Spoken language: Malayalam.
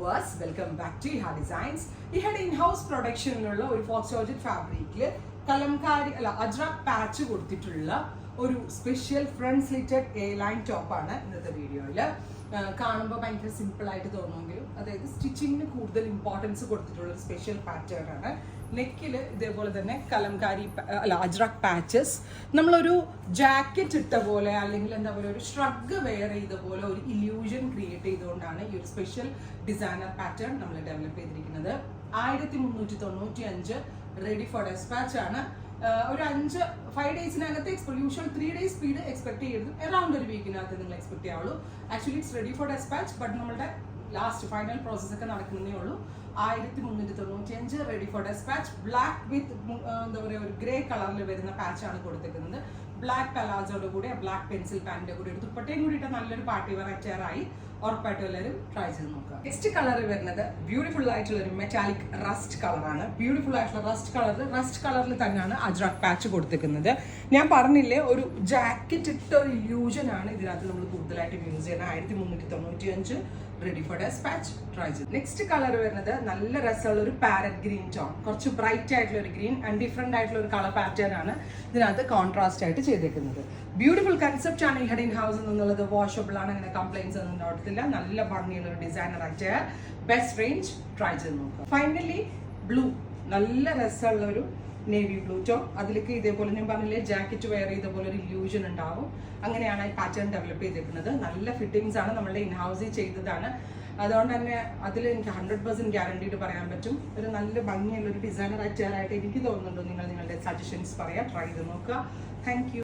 viewers, welcome back to Iha Designs. Ihade in-house production-ലുള്ള ഒരു ഫോക്സ് ജോർജറ്റ് ഫാബ്രിക്കിൽ കലംകാരി അജ്രക് പാച്ച് കൊടുത്തിട്ടുള്ള ഒരു special friend slitted A line ടോപ്പാണ് ഇന്നത്തെ വീഡിയോയിൽ. കാണുമ്പോൾ ഭയങ്കര സിമ്പിൾ ആയിട്ട് തോന്നുമെങ്കിലും അതായത് സ്റ്റിച്ചിങ്ങിന് കൂടുതൽ ഇമ്പോർട്ടൻസ് കൊടുത്തിട്ടുള്ള ഒരു സ്പെഷ്യൽ പാറ്റേൺ ആണ്. നെക്കിൽ ഇതേപോലെ തന്നെ കലംകാരി അജ്രക് പാച്ചസ് നമ്മളൊരു ജാക്കറ്റ് ഇട്ട പോലെ അല്ലെങ്കിൽ എന്താ പറയുക ഒരു ഷ്രഗ് വെയർ ചെയ്ത പോലെ ഒരു ഇല്യൂഷൻ ക്രിയേറ്റ് ചെയ്തുകൊണ്ടാണ് ഈ ഒരു സ്പെഷ്യൽ ഡിസൈനർ പാറ്റേൺ നമ്മൾ ഡെവലപ്പ് ചെയ്തിരിക്കുന്നത്. 1395 റെഡി ഫോർ ഡെസ്പാച്ച് ആണ്. ഒരു 5 ഡേയ്സിനകത്ത് യൂഷ്വൽ 3 ഡേയ്സ് സ്പീഡ് എക്സ്പെക്ട് ചെയ്യരുത്, അറൗണ്ട് ഒരു വീക്കിനകത്ത് നിങ്ങൾ എക്സ്പെക്ട് ചെയ്യാവുള്ളൂ. Actually it's ready for dispatch, but നമ്മുടെ ലാസ്റ്റ് ഫൈനൽ പ്രോസസ് ഒക്കെ നടക്കുന്നതേ ഉള്ളൂ. 1395 ready for dispatch. Black with എന്താ പറയുക ഒരു ഗ്രേ കളറിൽ വരുന്ന പാച്ചാണ് കൊടുത്തിരിക്കുന്നത്. ബ്ലാക്ക് പലാസോയുടെ കൂടെ ബ്ലാക്ക് പെൻസിൽ പാൻറ്റിന്റെ കൂടെ ഒരു ദുപ്പട്ടയും കൂടിയിട്ട് നല്ലൊരു പാർട്ടി വെയർ അറ്റയറായി ഉറപ്പായിട്ടും എല്ലാവരും ട്രൈ ചെയ്ത് നോക്കുക. നെക്സ്റ്റ് കളർ വരുന്നത് ബ്യൂട്ടിഫുൾ ആയിട്ടുള്ള ഒരു മെറ്റാലിക് റസ്റ്റ് കളറാണ്. ബ്യൂട്ടിഫുൾ ആയിട്ടുള്ള റസ്റ്റ് കളറിൽ തന്നെയാണ് അജ്രക് പാച്ച് കൊടുത്തിരിക്കുന്നത്. ഞാൻ പറഞ്ഞില്ലേ ഒരു ജാക്കറ്റ് ഇട്ട ഒരു ഇല്യൂഷൻ ആണ് ഇതിനകത്ത് നമ്മൾ കൂടുതലായിട്ട് യൂസ് ചെയ്യുന്നത്. 1395 റെഡി ഫോർ ഡെസ്പാച്ച്. ട്രൈ ചെയ്ത്. നെക്സ്റ്റ് കളർ വരുന്നത് നല്ല രസമുള്ള ഒരു പാരറ്റ് ഗ്രീൻ ടോൺ, കുറച്ച് ബ്രൈറ്റ് ആയിട്ടുള്ള ഒരു ഗ്രീൻ ആൻഡ് ഡിഫറെന്റ് ആയിട്ടുള്ള ഒരു കളർ പാറ്റേൺ ആണ് ഇതിനകത്ത് കോൺട്രാസ്റ്റ് ആയിട്ട് ചെയ്തേക്കുന്നത്. ബ്യൂട്ടിഫുൾ കൺസെപ്റ്റ് ആണ് ഇഹടെ ഇൻ-ഹൗസ് എന്നുള്ളത്. വാഷബിൾ ആണ്, അങ്ങനെ കംപ്ലൈൻസ് ഒന്നും ഉണ്ടാവത്തില്ല. നല്ല ഭംഗിയുള്ള ഒരു designer attire, best range. Try ചെയ്ത് നോക്കുക. ഫൈനലി ബ്ലൂ, നല്ല രസമുള്ള ഒരു നേവി ബ്ലൂ ടോൺ. അതിലേക്ക് ഇതേപോലെ ഞാൻ പറഞ്ഞില്ലേ ജാക്കറ്റ് വെയർ ചെയ്ത പോലെ ഒരു ഇല്യൂഷൻ ഉണ്ടാവും. അങ്ങനെയാണ് ഈ പാറ്റേൺ ഡെവലപ്പ് ചെയ്തിരിക്കുന്നത്. നല്ല ഫിറ്റിംഗ്സ് ആണ്, നമ്മളുടെ ഇൻ-ഹൗസിൽ ചെയ്തതാണ്. അതുകൊണ്ട് തന്നെ അതിൽ എനിക്ക് 100% ഗ്യാരണ്ടീഡ് പറയാൻ പറ്റും. ഒരു നല്ല ഭംഗിയുള്ള ഒരു ഡിസൈനർ അറ്റയറായിട്ട് എനിക്ക് തോന്നുന്നുണ്ടോ? നിങ്ങളുടെ സജഷൻസ് പറയാം, ട്രൈ ചെയ്ത് നോക്കുക. Thank you.